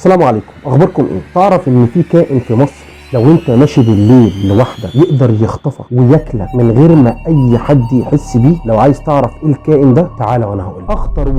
السلام عليكم، اخباركم ايه؟ تعرف ان في كائن في مصر لو انت ماشي بالليل لوحدك يقدر يخطفك وياكلك من غير ما اي حد يحس بيه؟ لو عايز تعرف ايه الكائن ده تعالى وانا هقول لك. اخطر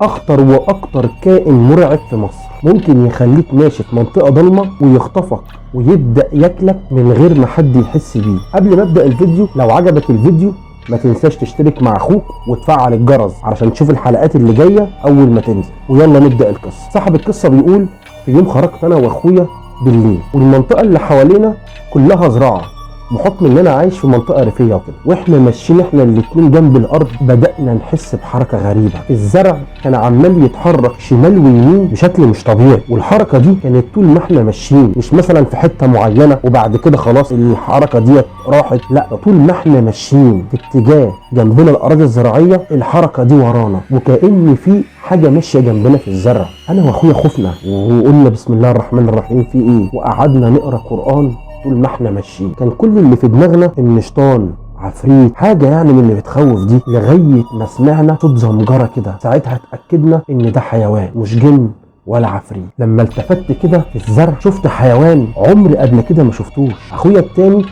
اخطر واكتر كائن مرعب في مصر، ممكن يخليك ماشي في منطقه ضلمه ويخطفك ويبدا ياكلك من غير ما حد يحس بيه. قبل ما ابدا الفيديو، لو عجبك الفيديو ما تنساش تشترك مع اخوك وتفعل الجرس علشان تشوف الحلقات اللي جايه اول ما تنزل. ويلا نبدا القصه. صاحب القصه بيقول: في يوم خرجت انا واخويا بالليل، والمنطقه اللي حوالينا كلها زراعه بحكم ان انا عايش في منطقه ريفيه وكده، واحنا ماشيين احنا الاتنين جنب الارض بدانا نحس بحركه غريبه. الزرع كان عمال يتحرك شمال ويمين بشكل مش طبيعي، والحركه دي كانت طول ما احنا ماشيين، مش مثلا في حته معينه وبعد كده خلاص الحركه دي راحت، لا، طول ما احنا ماشيين في اتجاه جنبنا الاراضي الزراعيه الحركه دي ورانا، وكأن في حاجه ماشيه جنبنا في الزرع. انا واخويا خفنا وقلنا بسم الله الرحمن الرحيم في ايه، وقعدنا نقرا قران طول ما احنا ماشيين. كان كل اللي في دماغنا ان شيطان، عفريت، حاجه يعني من اللي بتخوف دي، لغايه ما سمعنا صوت زمجره كده. ساعتها اتاكدنا ان ده حيوان مش جن ولا عفريت. لما التفت كده في الزرع شفت حيوان عمري قبل كده ما شفتوش. اخويا التاني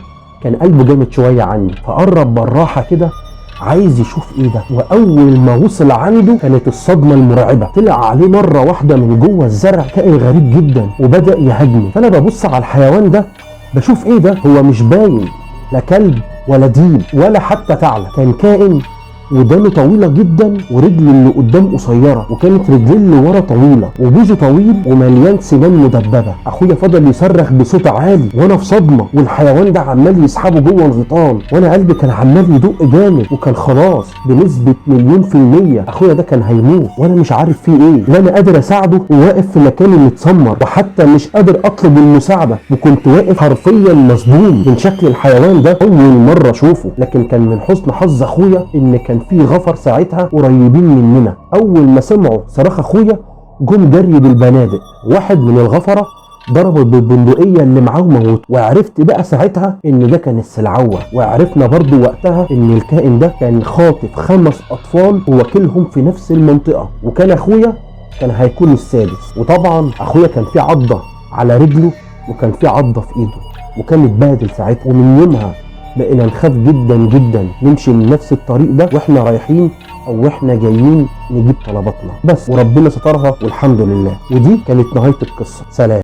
كان قلبه جامد شويه عني، فقرب بالراحه كده عايز يشوف ايه ده، واول ما وصل عنده كانت الصدمه المرعبه. طلع عليه مره واحده من جوه الزرع كائن غريب جدا وبدا يهاجمه. فانا ببص على الحيوان ده بشوف ايه ده، هو مش باين لا كلب ولا ديب ولا حتى ثعلب، كان كائن ودانه طويله جدا ورجل اللي قدام قصيره، وكانت رجليه اللي ورا طويله، وبوزه طويل ومليان سنان مدببه. اخويا فضل يصرخ بصوت عالي وانا في صدمه، والحيوان ده عمال يسحبه جوه الغيطان، وانا قلبي كان عمال يدق جامد، وكان خلاص بنسبه 100% اخويا ده كان هيموت، وانا مش عارف فيه ايه، لا انا قادر اساعده وواقف في مكاني متسمر، وحتى مش قادر اطلب المساعده، وكنت واقف حرفيا مصدوم من شكل الحيوان ده اول مره اشوفه. لكن كان من حسن حظ اخويا ان كان في غفر ساعتها قريبين مننا. اول ما سمعوا صراخ اخويا جم جري بالبنادق، واحد من الغفره ضربه بالبندقيه اللي معاه موت، وعرفت بقى ساعتها ان ده كان السلعوه. وعرفنا برضو وقتها ان الكائن ده كان خاطف 5 اطفال وواكلهم في نفس المنطقه، وكان اخويا كان هيكون السادس. وطبعا اخويا كان في عضه على رجله وكان في عضه في ايده، وكان اتبهدل ساعتها. ومن يومها بقينا نخاف جدا جدا نمشي من نفس الطريق ده واحنا رايحين او احنا جايين نجيب طلباتنا بس، وربنا سترها والحمد لله. ودي كانت نهاية القصة. سلام.